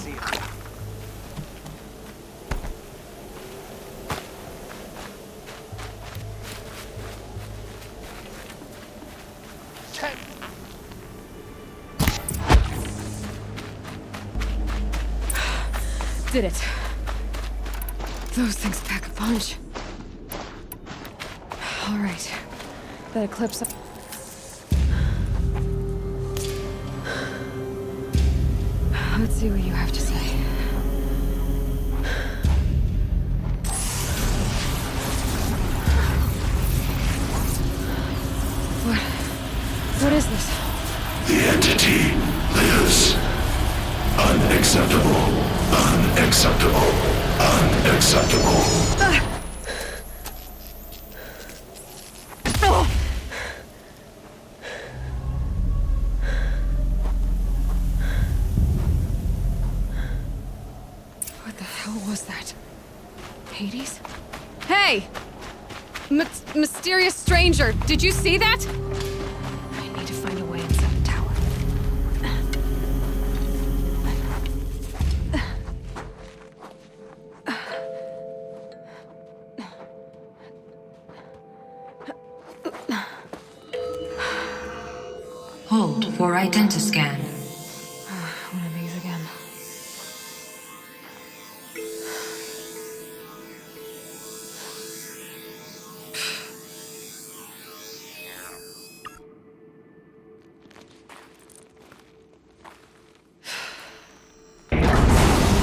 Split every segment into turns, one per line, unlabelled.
see it.
Did it. Those things pack a punch. All right. That eclipse... Let's see what you have to say. What is this?
The entity lives. Unacceptable. Unacceptable. Unacceptable.
What the hell was that? Hades? Hey! Mysterious stranger, did you see that? I need to find a way inside a tower.
Hold for identiscan.
One of these again.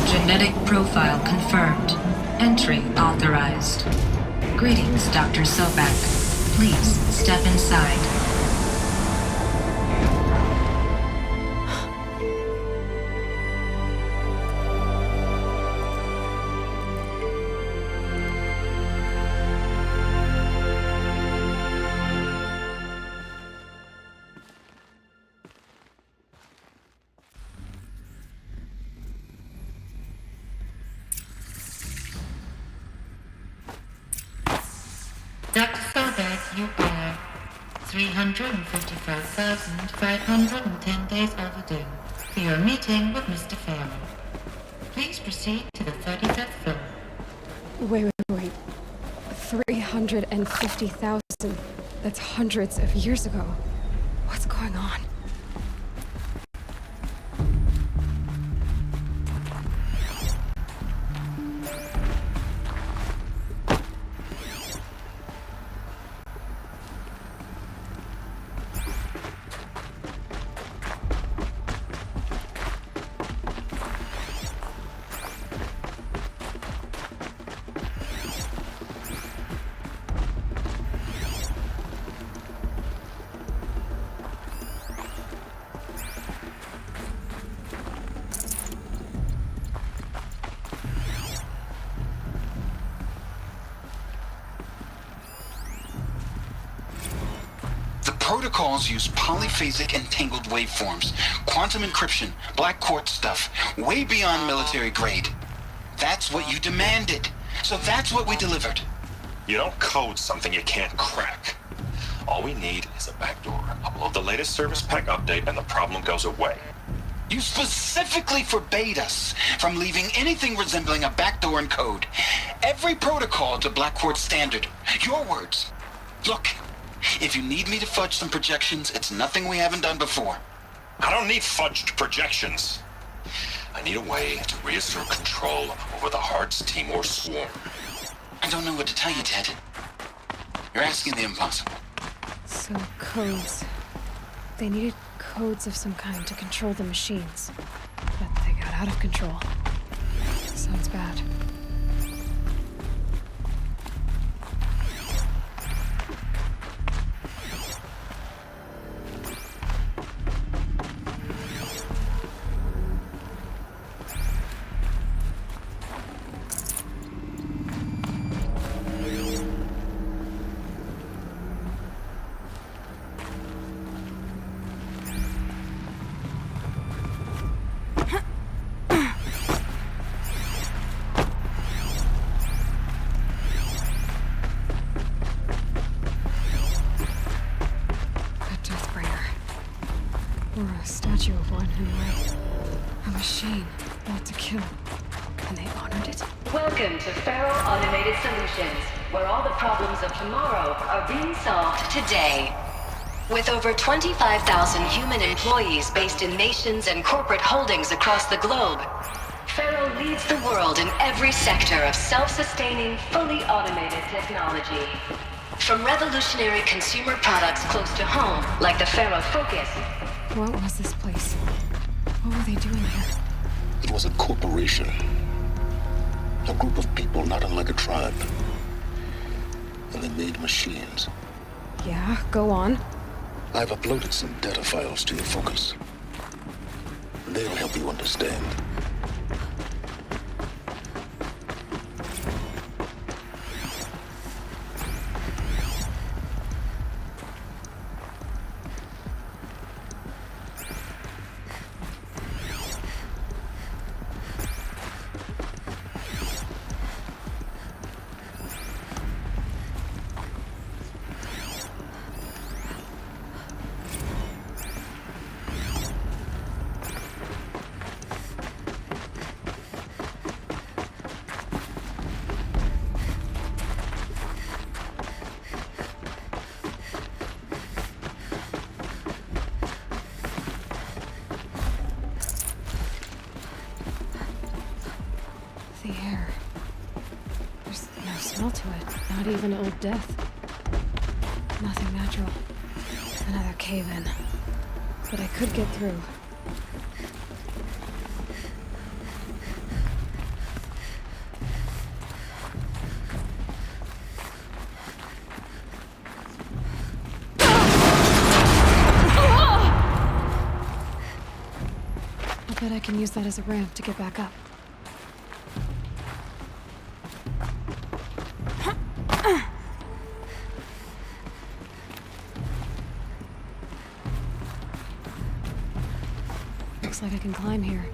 Genetic profile confirmed. Entry authorized. Greetings, Dr. Sobek. Please step inside.
Dr. Sobek, you are 355,510 days overdue for your meeting with Mr. Farrell. Please proceed to the 35th floor.
Wait. 350,000. That's hundreds of years ago. What's going on?
Protocols use polyphasic entangled waveforms, quantum encryption, black quartz stuff, way beyond military grade. That's what you demanded. So that's what we delivered.
You don't code something you can't crack. All we need is a backdoor. Upload the latest service pack update and the problem goes away.
You specifically forbade us from leaving anything resembling a backdoor in code. Every protocol to Black Quartz standard. Your words. Look, if you need me to fudge some projections, it's nothing we haven't done before.
I don't need fudged projections. I need a way to reassert control over the Hearts Timor swarm.
I don't know what to tell you, Ted. You're asking the impossible.
So, codes. They needed codes of some kind to control the machines. But they got out of control. Sounds bad. Or a statue of one, anyway. A machine. about to kill. And they honored it?
Welcome to Faro Automated Solutions, where all the problems of tomorrow are being solved today. With over 25,000 human employees based in nations and corporate holdings across the globe, Faro leads the world in every sector of self-sustaining, fully automated technology. From revolutionary consumer products close to home, like the Faro Focus.
What was this place? What were they doing here?
It was a corporation. A group of people not unlike a tribe. And they made machines.
Yeah, go on.
I've uploaded some data files to your Focus. They'll help you understand.
The air. There's no smell to it. Not even old death. Nothing natural. Another cave-in. But I could get through. I'll bet I can use that as a ramp to get back up. Looks like I can climb here.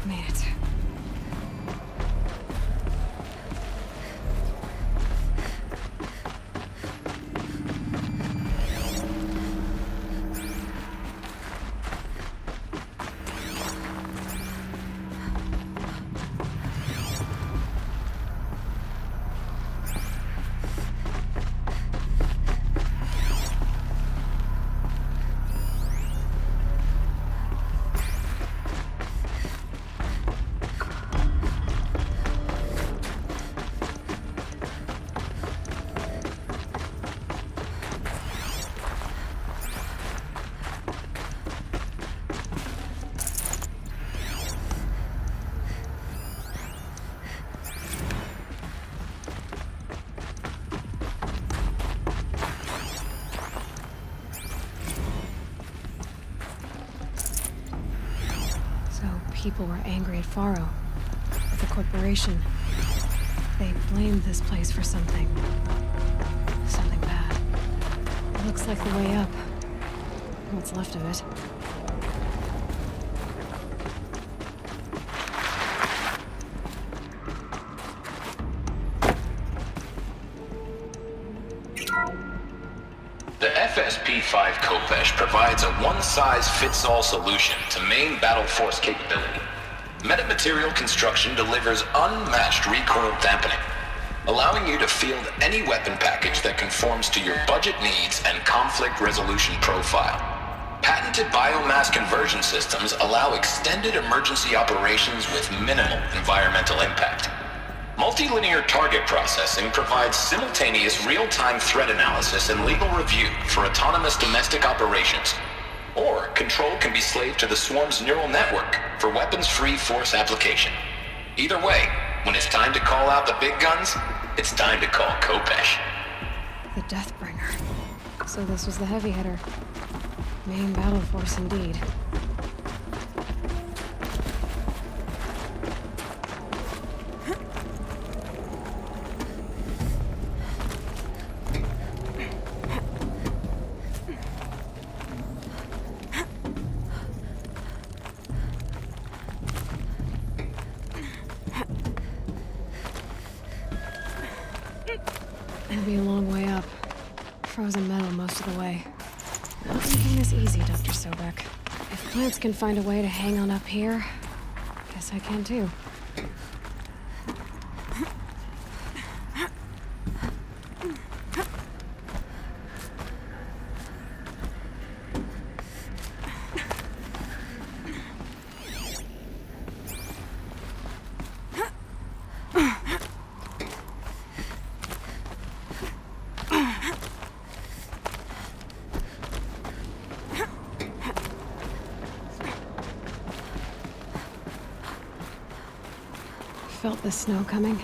Made it. People were angry at Faro, at the corporation. They blamed this place for something. Something bad. It looks like the way up. What's left of it.
The FSP-5 Khopesh provides a one-size-fits-all solution to main battle force capability. Metamaterial construction delivers unmatched recoil dampening, allowing you to field any weapon package that conforms to your budget needs and conflict resolution profile. Patented biomass conversion systems allow extended emergency operations with minimal environmental impact. Multilinear target processing provides simultaneous real-time threat analysis and legal review for autonomous domestic operations. Or control can be slaved to the swarm's neural network for weapons-free force application. Either way, When it's time to call out the big guns, it's time to call Khopesh.
The Deathbringer. So this was the heavy hitter. Main battle force indeed. It'll be a long way up. Frozen metal most of the way. Not making this easy, Dr. Sobek. If plants can find a way to hang on up here, guess I can too. Felt the snow coming.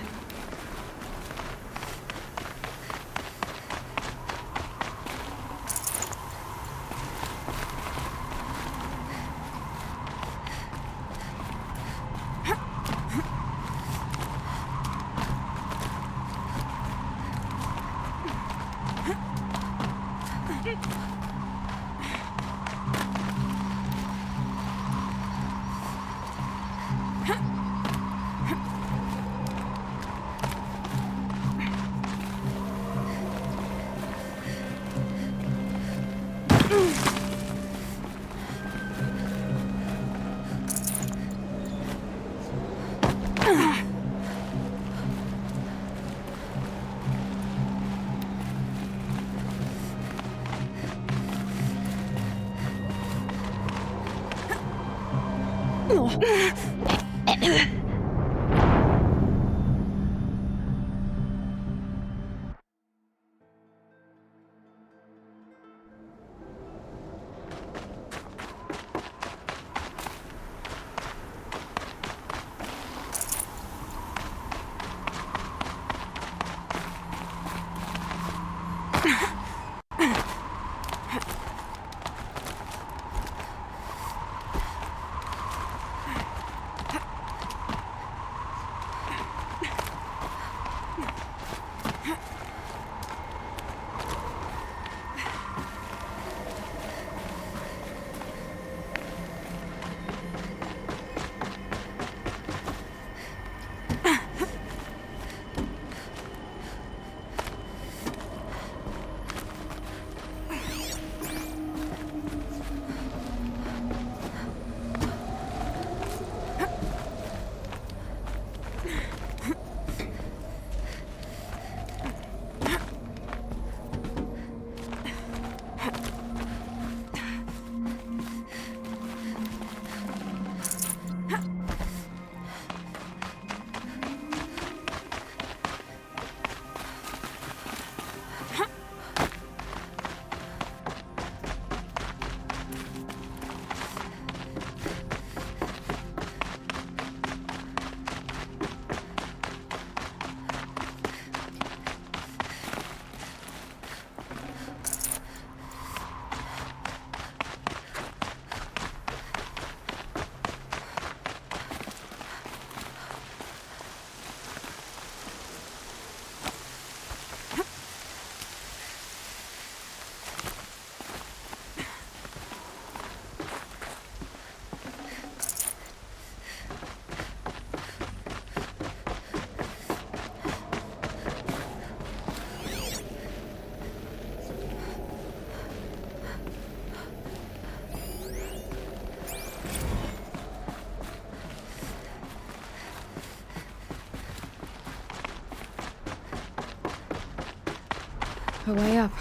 A way up.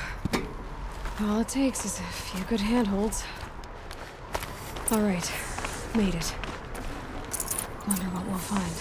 All it takes is a few good handholds. All right, made it. Wonder what we'll find.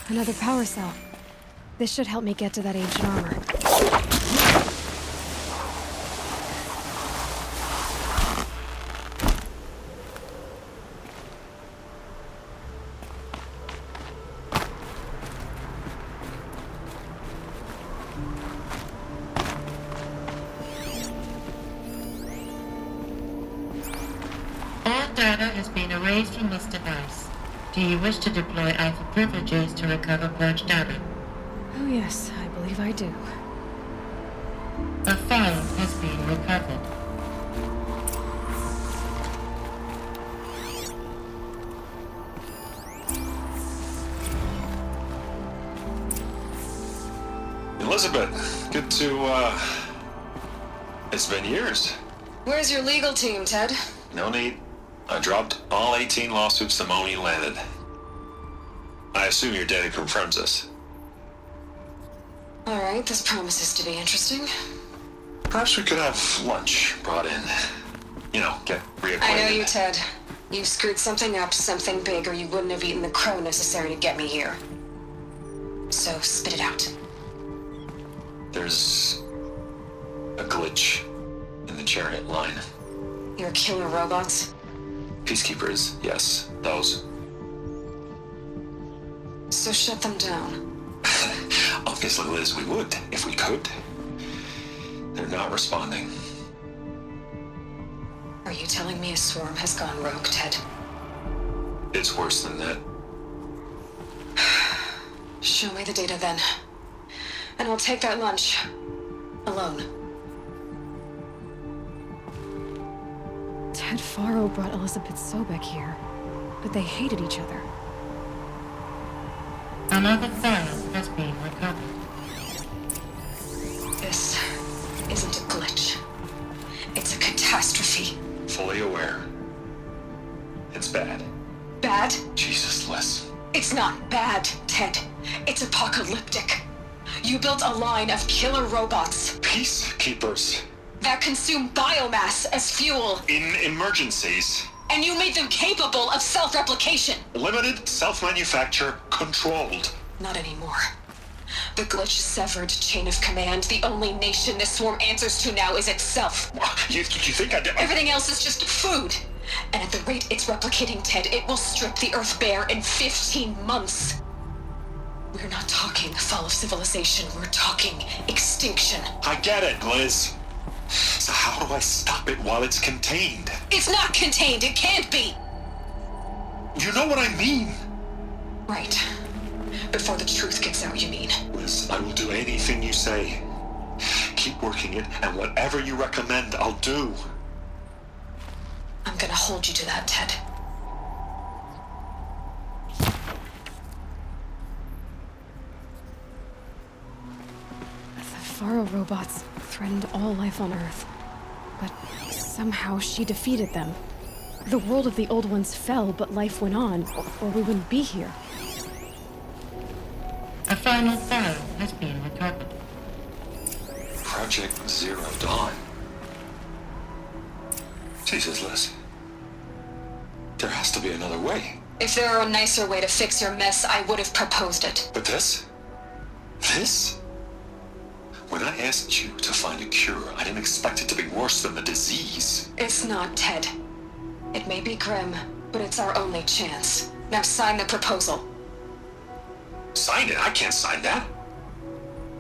Another power cell. This should help me get to that ancient armor.
All data has been erased from this device. Do you wish to deploy Alpha privileges to recover purged data?
Oh yes, I believe I do.
A file has been recovered.
Elizabeth, good to, it's been years.
Where's your legal team, Ted?
No need. I dropped all 18 lawsuits the moment you landed. I assume your data confirms this.
Alright, this promises to be interesting.
Perhaps we could have lunch brought in. You know, get reacquainted.
I know you, Ted. You screwed something up, something big, or you wouldn't have eaten the crow necessary to get me here. So, spit it out.
There's a glitch in the chariot line.
Your killer robots?
Peacekeepers, yes, those.
So shut them down.
Obviously, Liz, we would, if we could. They're not responding.
Are you telling me a swarm has gone rogue, Ted?
It's worse than that.
Show me the data then. And I'll take that lunch. Alone. Ted Faro brought Elizabeth Sobek here, but they hated each other.
Another file has been recovered.
This isn't a glitch. It's a catastrophe.
Fully aware. It's bad.
Bad?
Jesus, Liz.
It's not bad, Ted. It's apocalyptic. You built a line of killer robots
Peacekeepers.
that consume biomass as fuel,
In emergencies.
and you made them capable of self-replication.
Limited, self-manufacture, controlled.
Not anymore. The glitch severed chain of command. The only nation this swarm answers to now is itself.
You think I did?
Everything else is just food. And at the rate it's replicating, Ted, it will strip the Earth bare in 15 months. We're not talking fall of civilization. We're talking extinction.
I get it, Liz. So how do I stop it while it's contained?
It's not contained. It can't be.
You know what I mean?
Right. Before the truth gets out, you mean?
Liz, I will do anything you say. Keep working it, and whatever you recommend, I'll do.
I'm gonna hold you to that, Ted. The Faro robots threatened all life on Earth. But somehow she defeated them. The world of the old ones fell, but life went on, or we wouldn't be here.
A final file has been recovered.
Project Zero Dawn. Jesus, Liz. There has to be another way.
If there were a nicer way to fix your mess, I would have proposed it.
But this? This? When I asked you to find a cure, I didn't expect it to be worse than the disease.
It's not, Ted. It may be grim, but it's our only chance. Now sign the proposal.
Sign it? I can't sign that.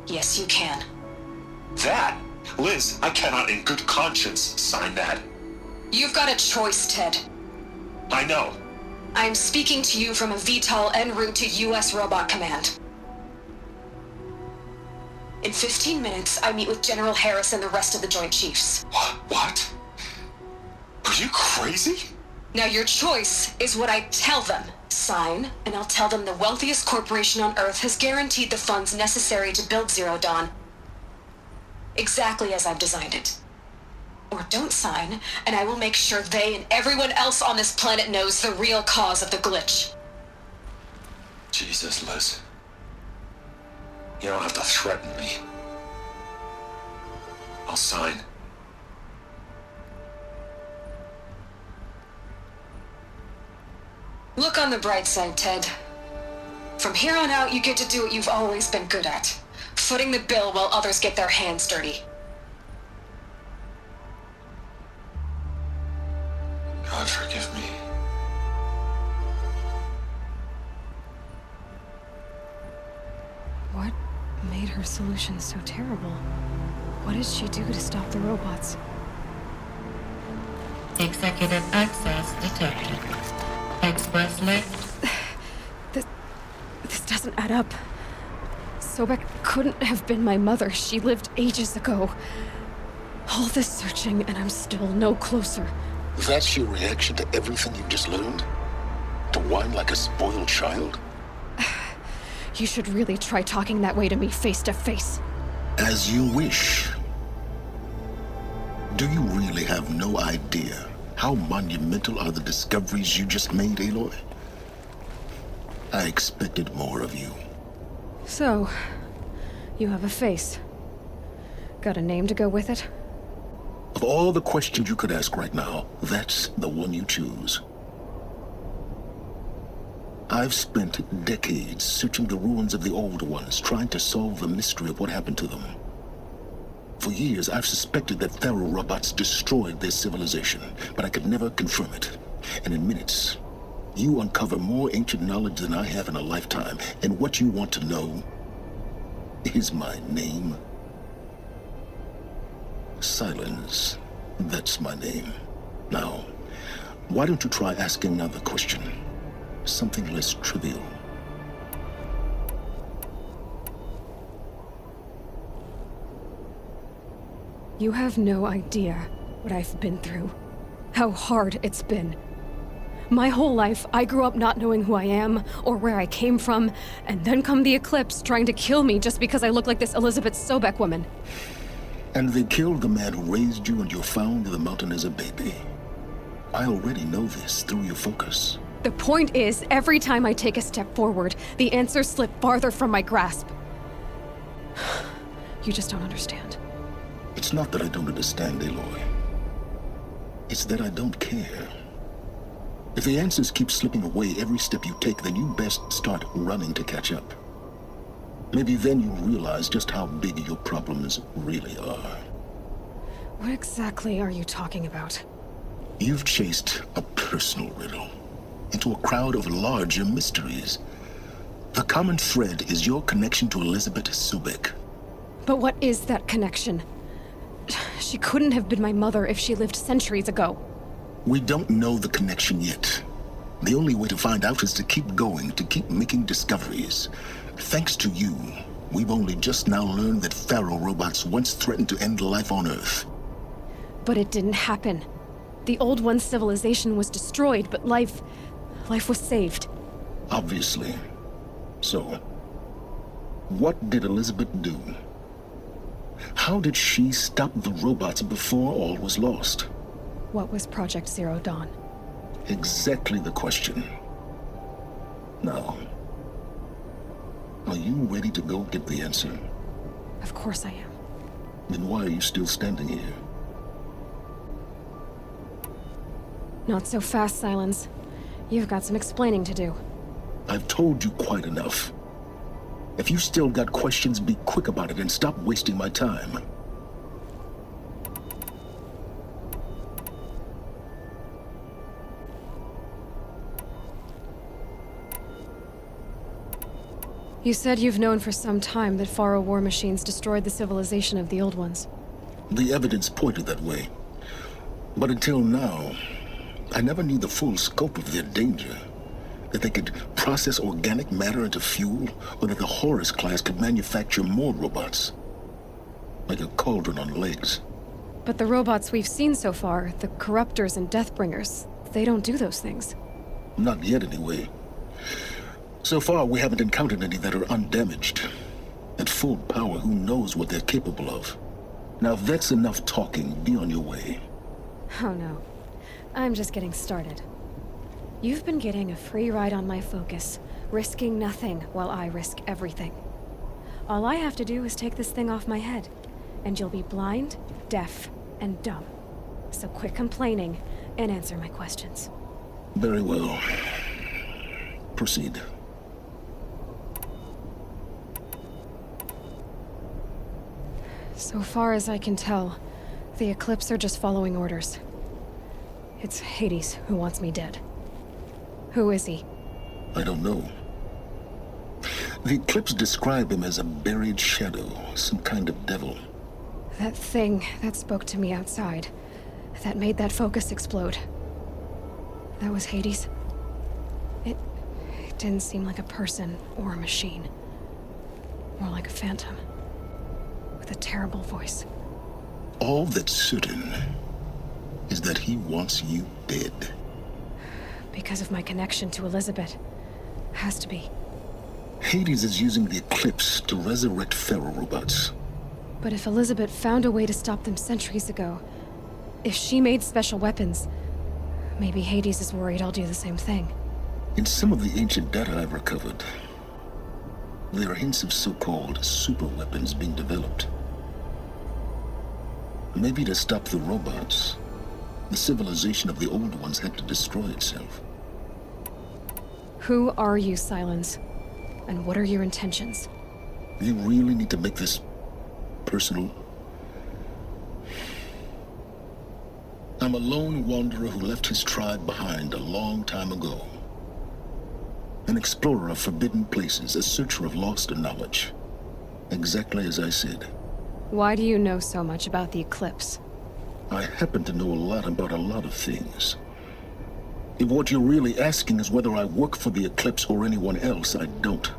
Yes, you can.
That? Liz, I cannot in good conscience sign that.
You've got a choice, Ted.
I know.
I'm speaking to you from a VTOL en route to U.S. Robot Command. In 15 minutes, I meet with General Harris and the rest of the Joint Chiefs.
What? Are you crazy?
Now your choice is what I tell them. Sign, and I'll tell them the wealthiest corporation on Earth has guaranteed the funds necessary to build Zero Dawn. Exactly as I've designed it. Or don't sign, and I will make sure they and everyone else on this planet knows the real cause of the glitch.
Jesus, Liz. You don't have to threaten me. I'll sign.
Look on the bright side, Ted. From here on out, you get to do what you've always been good at. Footing the bill while others get their hands dirty.
God forgive me.
What made her solution so terrible? What did she do to stop the robots?
Executive access detected. Express lift.
This doesn't add up. Sobek couldn't have been my mother. She lived ages ago. All this searching, and I'm still no closer.
That's your reaction to everything you've just learned? To whine like a spoiled child?
You should really try talking that way to me face to face.
As you wish. Do you really have no idea how monumental are the discoveries you just made, Aloy? I expected more of you.
So, you have a face. Got a name to go with it?
Of all the questions you could ask right now, that's the one you choose. I've spent decades searching the ruins of the old ones, trying to solve the mystery of what happened to them. For years, I've suspected that Faro robots destroyed their civilization, but I could never confirm it. And in minutes, you uncover more ancient knowledge than I have in a lifetime, and what you want to know is my name. Silence. That's my name. Now, why don't you try asking another question? Something less trivial.
You have no idea what I've been through. How hard it's been. My whole life, I grew up not knowing who I am or where I came from, and then come the Eclipse trying to kill me just because I look like this Elizabeth Sobek woman.
And they killed the man who raised you and you found in the mountain as a baby. I already know this through your focus.
The point is, every time I take a step forward, the answers slip farther from my grasp. You just don't understand.
It's not that I don't understand, Aloy. It's that I don't care. If the answers keep slipping away every step you take, then you best start running to catch up. Maybe then you'll realize just how big your problems really are.
What exactly are you talking about?
You've chased a personal riddle into a crowd of larger mysteries. The common thread is your connection to Elizabeth Sobek.
But what is that connection? She couldn't have been my mother if she lived centuries ago.
We don't know the connection yet. The only way to find out is to keep going, to keep making discoveries. Thanks to you, we've only just now learned that Faro robots once threatened to end life on Earth.
But it didn't happen. The Old One's civilization was destroyed, but life was saved.
Obviously. So, what did Elizabeth do? How did she stop the robots before all was lost?
What was Project Zero Dawn?
Exactly the question. Now, are you ready to go get the answer?
Of course I am.
Then why are you still standing here?
Not so fast, Silence. You've got some explaining to do.
I've told you quite enough. If you still got questions, be quick about it and stop wasting my time.
You said you've known for some time that Faro war machines destroyed the civilization of the Old Ones.
The evidence pointed that way. But until now, I never knew the full scope of their danger. That they could process organic matter into fuel, or that the Horus class could manufacture more robots. Like a cauldron on legs.
But the robots we've seen so far, the Corruptors and Deathbringers, they don't do those things.
Not yet, anyway. So far, we haven't encountered any that are undamaged. At full power, who knows what they're capable of? Now, if that's enough talking, be on your way.
Oh no. I'm just getting started. You've been getting a free ride on my focus, risking nothing while I risk everything. All I have to do is take this thing off my head, and you'll be blind, deaf, and dumb. So quit complaining and answer my questions.
Very well. Proceed.
So far as I can tell, the Eclipse are just following orders. It's Hades who wants me dead. Who is he?
I don't know. The Eclipse describe him as a buried shadow, some kind of devil.
That thing that spoke to me outside, that made that focus explode. That was Hades? It didn't seem like a person or a machine. More like a phantom. With a terrible voice.
All that's certain is that he wants you dead.
Because of my connection to Elizabeth. Has to be.
Hades is using the Eclipse to resurrect ferrorobots.
But if Elizabeth found a way to stop them centuries ago, if she made special weapons, maybe Hades is worried I'll do the same thing.
In some of the ancient data I've recovered, there are hints of so-called super weapons being developed. Maybe to stop the robots, the civilization of the old ones had to destroy itself.
Who are you, Silence? And what are your intentions?
You really need to make this personal? I'm a lone wanderer who left his tribe behind a long time ago. An explorer of forbidden places, a searcher of lost knowledge. Exactly as I said.
Why do you know so much about the Eclipse?
I happen to know a lot about a lot of things. If what you're really asking is whether I work for the Eclipse or anyone else, I don't.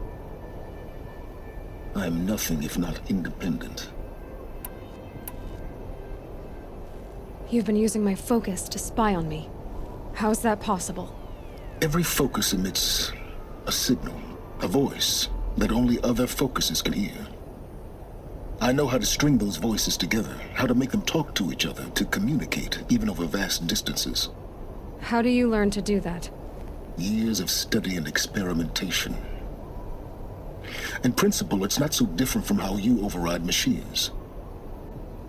I am nothing if not independent.
You've been using my focus to spy on me. How's that possible?
Every focus emits a signal, a voice that only other focuses can hear. I know how to string those voices together, how to make them talk to each other, to communicate, even over vast distances.
How do you learn to do that?
Years of study and experimentation. In principle, it's not so different from how you override machines.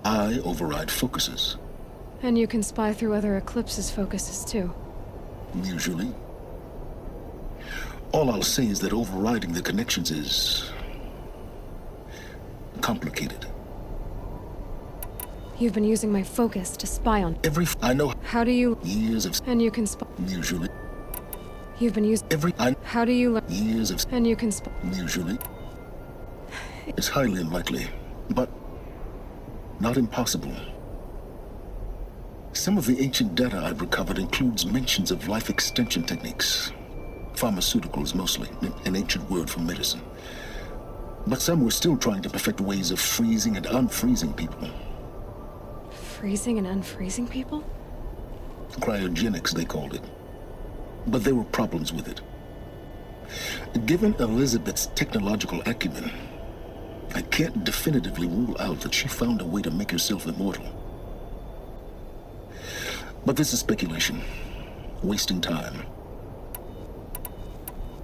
I override focuses.
And you can spy through other Eclipse's focuses too.
Usually. All I'll say is that overriding the connections is complicated.
You've been using my focus to spy on...
I know...
How do you...
Years of...
And you can spy...
Usually.
You've been using... How do you learn...
Years of...
And you can spy...
Usually. It's highly unlikely, but not impossible. Some of the ancient data I've recovered includes mentions of life extension techniques. Pharmaceuticals mostly, an ancient word for medicine. But some were still trying to perfect ways of freezing and unfreezing people.
Freezing and unfreezing people?
Cryogenics, they called it. But there were problems with it. Given Elizabeth's technological acumen, I can't definitively rule out that she found a way to make herself immortal. But this is speculation. Wasting time.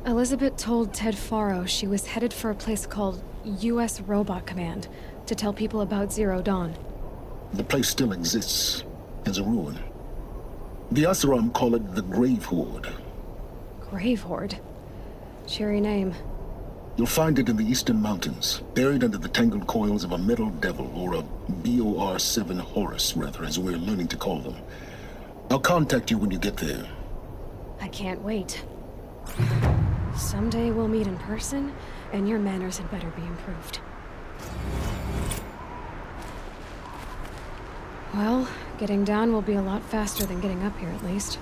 Elizabeth told Ted Faro she was headed for a place called U.S. Robot Command to tell people about Zero Dawn.
The place still exists as a ruin. The Oseram call it the Grave Horde.
Grave Horde? Cheery name.
You'll find it in the Eastern Mountains, buried under the tangled coils of a metal devil, or a BOR-7 Horus, rather, as we're learning to call them. I'll contact you when you get there.
I can't wait. Someday we'll meet in person, and your manners had better be improved. Well, getting down will be a lot faster than getting up here, at least.